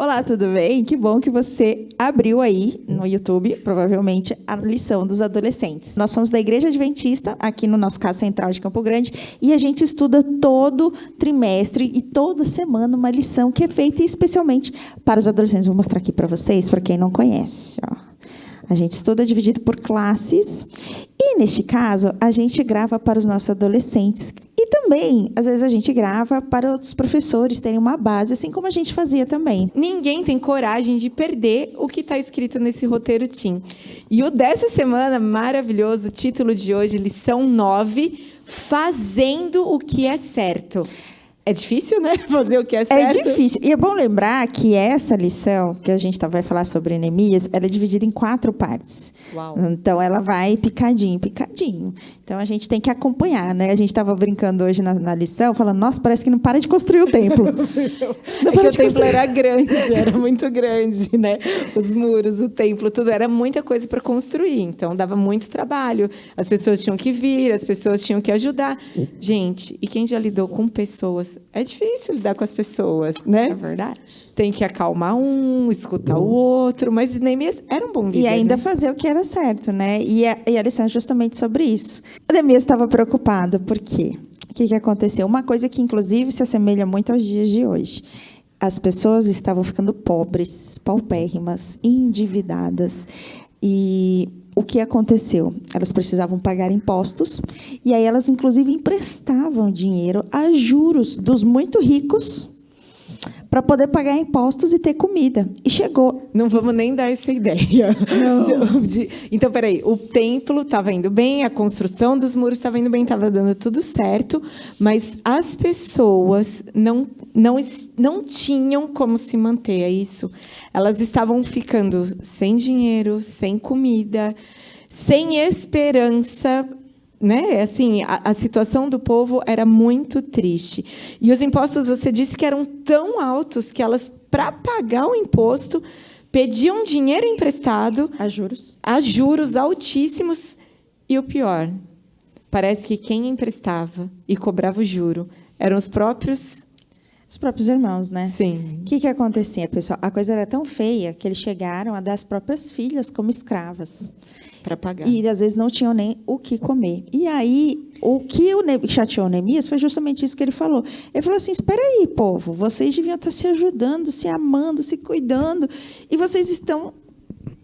Olá, tudo bem? Que bom que você abriu aí no YouTube, provavelmente, a lição dos adolescentes. Nós somos da Igreja Adventista, aqui no nosso caso central de Campo Grande, e a gente estuda todo trimestre e toda semana uma lição que é feita especialmente para os adolescentes. Vou mostrar aqui para vocês, para quem não conhece. Ó. A gente estuda dividido por classes e, neste caso, a gente grava para os nossos adolescentes. E também, às vezes, a gente grava para outros professores terem uma base, assim como a gente fazia também. Ninguém tem coragem de perder o que está escrito nesse roteiro TIM. E o dessa semana, maravilhoso, o título de hoje, lição 9, Fazendo o que é certo. É difícil, né? Fazer o que é certo. É difícil. E é bom lembrar que essa lição, que a gente vai falar sobre Neemias, ela é dividida em 4 partes. Uau. Então, ela vai picadinho, picadinho. Então, a gente tem que acompanhar, né? A gente estava brincando hoje na lição, falando, nossa, parece que não para de construir o templo. Não que o templo era grande, era muito grande, né? Os muros, o templo, tudo. Era muita coisa para construir. Então, dava muito trabalho. As pessoas tinham que vir, as pessoas tinham que ajudar. Gente, e quem já lidou com pessoas? É difícil lidar com as pessoas, né? É verdade. Tem que acalmar um, escutar o outro, mas Neemias era um bom líder. E ainda né? fazer o que era certo, né? E a lição é justamente sobre isso. O Neemias estava preocupado, por quê? O que aconteceu? Uma coisa que, inclusive, se assemelha muito aos dias de hoje. As pessoas estavam ficando pobres, paupérrimas, endividadas. E o que aconteceu? Elas precisavam pagar impostos, e aí elas, inclusive, emprestavam dinheiro a juros dos muito ricos para poder pagar impostos e ter comida. E chegou. Não vamos nem dar essa ideia. Não. Então, peraí, o templo estava indo bem, a construção dos muros estava indo bem, estava dando tudo certo, mas as pessoas não tinham como se manter, é isso? Elas estavam ficando sem dinheiro, sem comida, sem esperança, né? Assim, a situação do povo era muito triste. E os impostos, você disse que eram tão altos que elas, para pagar o imposto, pediam dinheiro emprestado A juros. a juros altíssimos. E o pior, parece que quem emprestava e cobrava o juro eram os próprios... Os próprios irmãos, né? Sim. O que acontecia, pessoal? A coisa era tão feia que eles chegaram a dar as próprias filhas como escravas. Para pagar. E, às vezes, não tinham nem o que comer. E aí, o que chateou o Neemias foi justamente isso que ele falou. Ele falou assim, espera aí, povo, vocês deviam estar se ajudando, se amando, se cuidando, e vocês estão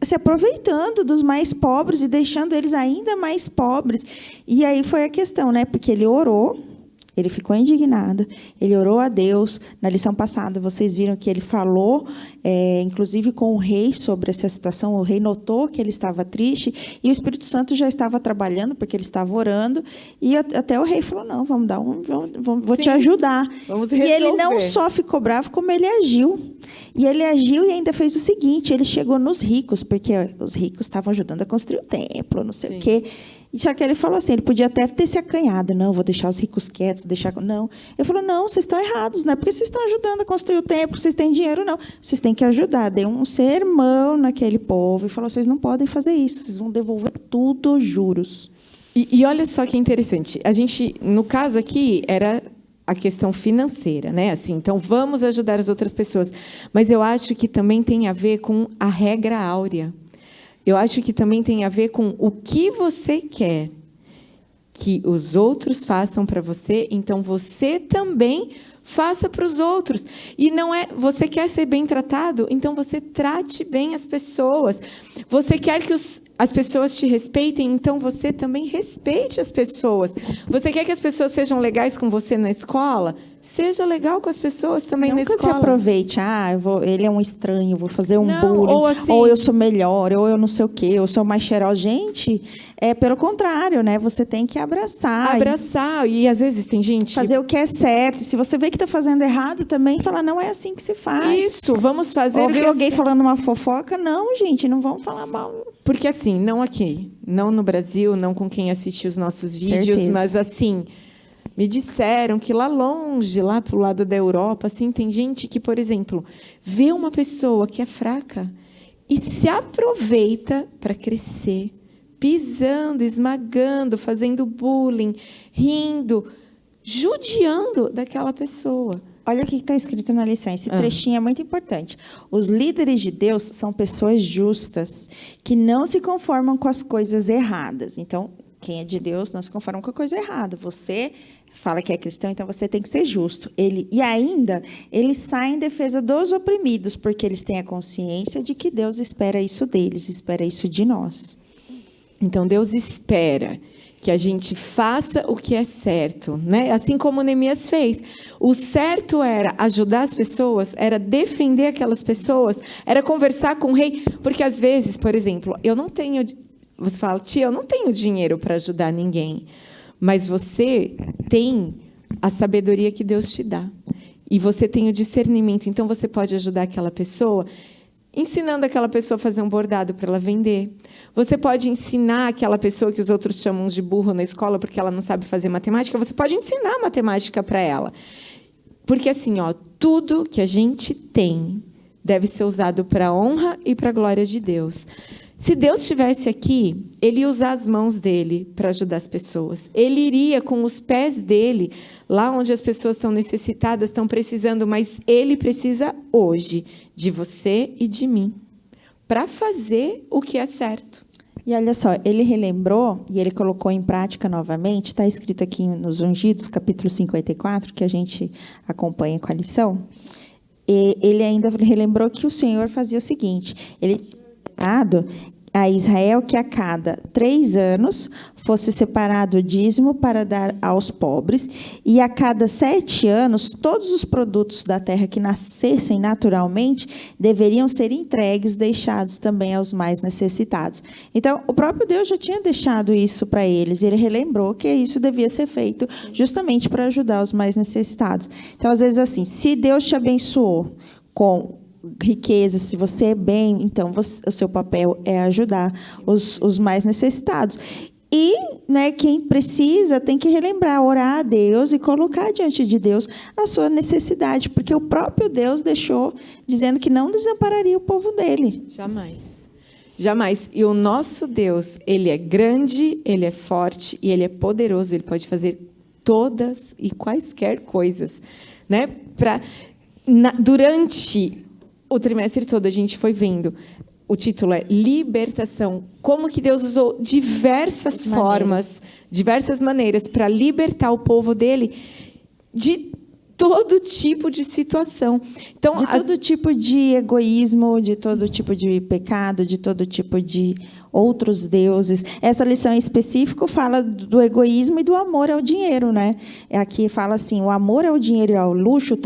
se aproveitando dos mais pobres e deixando eles ainda mais pobres. E aí foi a questão, né? Porque ele orou, ele ficou indignado, ele orou a Deus. Na lição passada, vocês viram que ele falou, inclusive com o rei, sobre essa situação. O rei notou que ele estava triste, e o Espírito Santo já estava trabalhando, porque ele estava orando, e até o rei falou, não, vou te ajudar. Vamos e resolver. ele não só ficou bravo, como ele agiu. E ele agiu e ainda fez o seguinte, ele chegou nos ricos, porque os ricos estavam ajudando a construir o templo, não sei o quê. Só que ele falou assim, ele podia até ter se acanhado, não, vou deixar os ricos quietos, não. Ele falou, não, vocês estão errados, não é porque vocês estão ajudando a construir o templo, vocês têm dinheiro, não. Vocês têm que ajudar. Deu um sermão naquele povo e falou, vocês não podem fazer isso, vocês vão devolver tudo, juros. E olha só que interessante, a gente, no caso aqui, era a questão financeira, né? Assim, então, vamos ajudar as outras pessoas. Mas eu acho que também tem a ver com a regra áurea. Eu acho que também tem a ver com o que você quer que os outros façam para você, então você também faça para os outros. E não é, você quer ser bem tratado, então você trate bem as pessoas. Você quer que as pessoas te respeitem, então você também respeite as pessoas. Você quer que as pessoas sejam legais com você na escola? Seja legal com as pessoas também na escola. Nunca se aproveite, ele é um estranho, vou fazer um bullying, ou assim, ou eu sou melhor, ou eu não sei o quê, eu sou mais cheirosa. Gente, pelo contrário, né? Você tem que abraçar. E às vezes tem gente... Fazer o que é certo. Se você vê que está fazendo errado também, fala, não é assim que se faz. Isso, vamos fazer... Ouviu alguém falando uma fofoca? Não, gente, não vamos falar mal. Porque assim, não aqui, não no Brasil, não com quem assiste os nossos vídeos, Certeza. mas assim... Me disseram que lá longe, lá para o lado da Europa, assim, tem gente que, por exemplo, vê uma pessoa que é fraca e se aproveita para crescer, pisando, esmagando, fazendo bullying, rindo, judiando daquela pessoa. Olha o que está escrito na lição. Esse trechinho é muito importante. Os líderes de Deus são pessoas justas, que não se conformam com as coisas erradas. Então, quem é de Deus não se conforma com a coisa errada. Você fala que é cristão, então você tem que ser justo. E ainda, eles saem em defesa dos oprimidos, porque eles têm a consciência de que Deus espera isso deles, espera isso de nós. Então, Deus espera que a gente faça o que é certo, né? Assim como Neemias fez. O certo era ajudar as pessoas, era defender aquelas pessoas, era conversar com o rei, porque às vezes, por exemplo, você fala, tia, eu não tenho dinheiro para ajudar ninguém, mas você tem a sabedoria que Deus te dá, e você tem o discernimento, então você pode ajudar aquela pessoa ensinando aquela pessoa a fazer um bordado para ela vender. Você pode ensinar aquela pessoa que os outros chamam de burro na escola porque ela não sabe fazer matemática, você pode ensinar matemática para ela. Porque assim, tudo que a gente tem deve ser usado para a honra e para a glória de Deus. Se Deus estivesse aqui, Ele ia usar as mãos dele para ajudar as pessoas. Ele iria com os pés dele, lá onde as pessoas estão necessitadas, estão precisando, mas Ele precisa hoje de você e de mim, para fazer o que é certo. E olha só, ele relembrou e ele colocou em prática novamente, está escrito aqui nos Ungidos, capítulo 54, que a gente acompanha com a lição. E ele ainda relembrou que o Senhor fazia o seguinte, ele tinha dado a Israel que a cada 3 anos fosse separado o dízimo para dar aos pobres, e a cada 7 anos, todos os produtos da terra que nascessem naturalmente deveriam ser entregues, deixados também aos mais necessitados. Então, o próprio Deus já tinha deixado isso para eles, e ele relembrou que isso devia ser feito justamente para ajudar os mais necessitados. Então, às vezes, assim, se Deus te abençoou com riqueza, se você é bem, então o seu papel é ajudar os mais necessitados. E, quem precisa tem que relembrar, orar a Deus e colocar diante de Deus a sua necessidade, porque o próprio Deus deixou dizendo que não desampararia o povo dele. Jamais. Jamais. E o nosso Deus, Ele é grande, Ele é forte e Ele é poderoso. Ele pode fazer todas e quaisquer coisas, né? Durante o trimestre todo a gente foi vendo, o título é Libertação, como que Deus usou diversas formas, diversas maneiras para libertar o povo dele de todo tipo de situação. Então, de todo tipo de egoísmo, de todo tipo de pecado, de todo tipo de outros deuses. Essa lição em específico fala do egoísmo e do amor ao dinheiro, né? Aqui fala assim, o amor ao dinheiro e ao luxo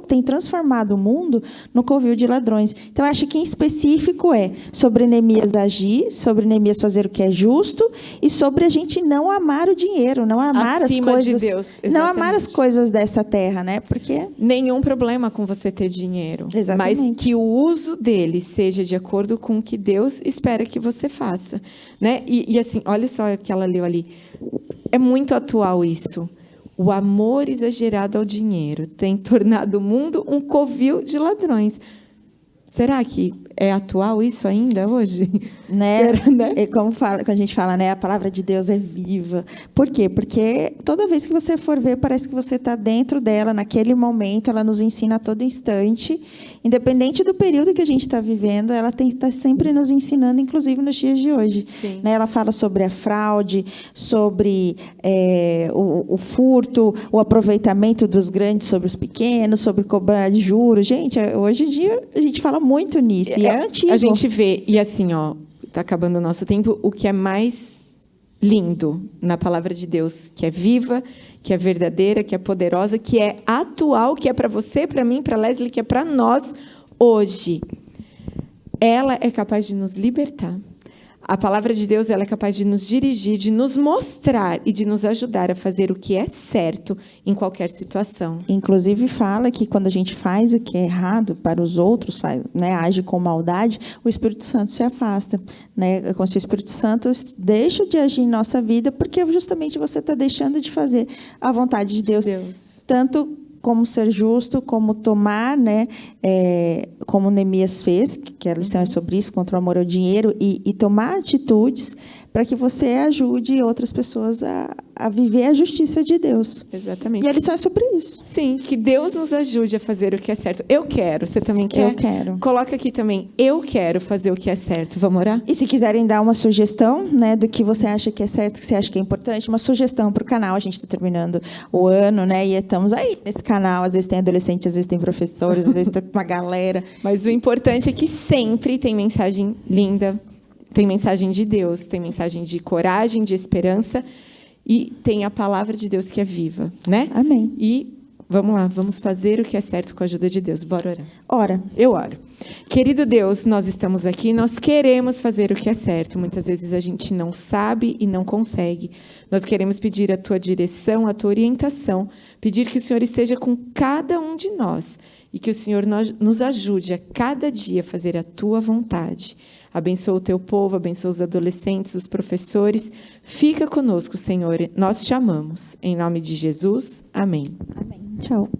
tem transformado o mundo no covil de ladrões. Então, acho que em específico é sobre Neemias agir, sobre Neemias fazer o que é justo e sobre a gente não amar o dinheiro, não amar acima as coisas, de Deus, não amar as coisas dessa terra, né? Porque nenhum problema com você ter dinheiro, exatamente, mas que o uso dele seja de acordo com o que Deus espera que você faça, né? E assim, olha só o que ela leu ali. É muito atual isso. O amor exagerado ao dinheiro tem tornado o mundo um covil de ladrões. Será que é atual isso ainda hoje? Né? E como a gente fala, né? A palavra de Deus é viva. Por quê? Porque toda vez que você for ver, parece que você está dentro dela, naquele momento, ela nos ensina a todo instante. Independente do período que a gente está vivendo, ela está sempre nos ensinando, inclusive nos dias de hoje. Né? Ela fala sobre a fraude, sobre o furto, o aproveitamento dos grandes sobre os pequenos, sobre cobrar de juros. Gente, hoje em dia a gente fala muito nisso, e é antigo. A gente vê, e assim, está acabando o nosso tempo, o que é mais lindo na palavra de Deus, que é viva, que é verdadeira, que é poderosa, que é atual, que é para você, para mim, para Leslie, que é para nós hoje. Ela é capaz de nos libertar. A palavra de Deus, ela é capaz de nos dirigir, de nos mostrar e de nos ajudar a fazer o que é certo em qualquer situação. Inclusive fala que quando a gente faz o que é errado para os outros, age com maldade, o Espírito Santo se afasta. Né? Como se o Espírito Santo deixa de agir em nossa vida, porque justamente você está deixando de fazer a vontade de Deus. Tanto como ser justo, como tomar, como Neemias fez, que a lição é sobre isso, contra o amor ao dinheiro, e tomar atitudes para que você ajude outras pessoas a viver a justiça de Deus. Exatamente. E a lição é sobre isso. Sim, que Deus nos ajude a fazer o que é certo. Eu quero, você também quer? Eu quero. Coloca aqui também, eu quero fazer o que é certo. Vamos orar? E se quiserem dar uma sugestão, né, do que você acha que é certo, que você acha que é importante, uma sugestão para o canal. A gente está terminando o ano, né, e estamos aí nesse canal. Às vezes tem adolescentes, às vezes tem professores, às vezes tem uma galera. Mas o importante é que sempre tem mensagem linda, tem mensagem de Deus, tem mensagem de coragem, de esperança, e tem a palavra de Deus que é viva, né? Amém. E vamos lá, vamos fazer o que é certo com a ajuda de Deus. Bora orar. Ora. Eu oro. Querido Deus, nós estamos aqui, nós queremos fazer o que é certo. Muitas vezes a gente não sabe e não consegue. Nós queremos pedir a tua direção, a tua orientação, pedir que o Senhor esteja com cada um de nós e que o Senhor nos ajude a cada dia a fazer a tua vontade. Abençoa o teu povo, abençoa os adolescentes, os professores. Fica conosco, Senhor. Nós te amamos. Em nome de Jesus. Amém. Amém. Tchau.